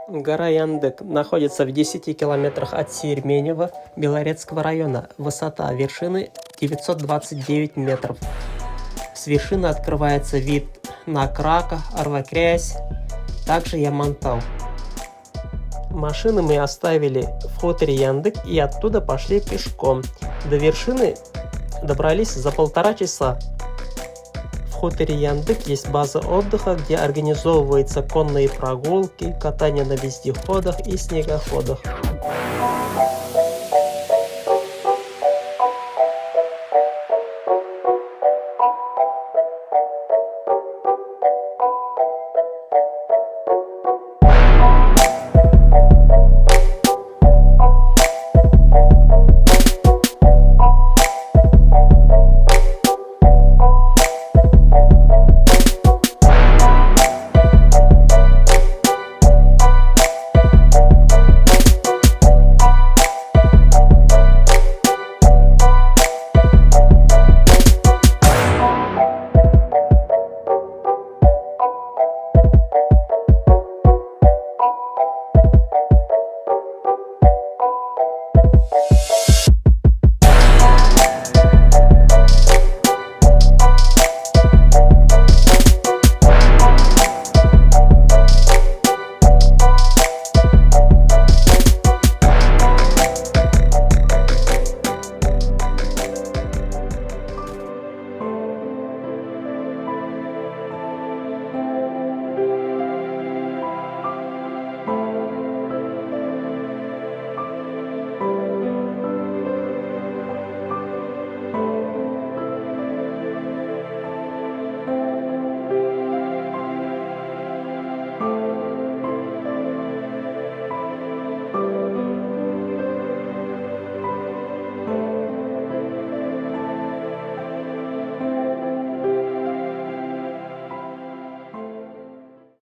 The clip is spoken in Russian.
Гора Яндык находится в 10 километрах от Сиременева, Белорецкого района. Высота вершины 929 метров. С вершины открывается вид на Крака, Арвакрязь, также Ямантау. Машины мы оставили в хуторе Яндык и оттуда пошли пешком. До вершины добрались за 1,5 часа. В хуторе Яндык есть база отдыха, где организовываются конные прогулки, катание на вездеходах и снегоходах.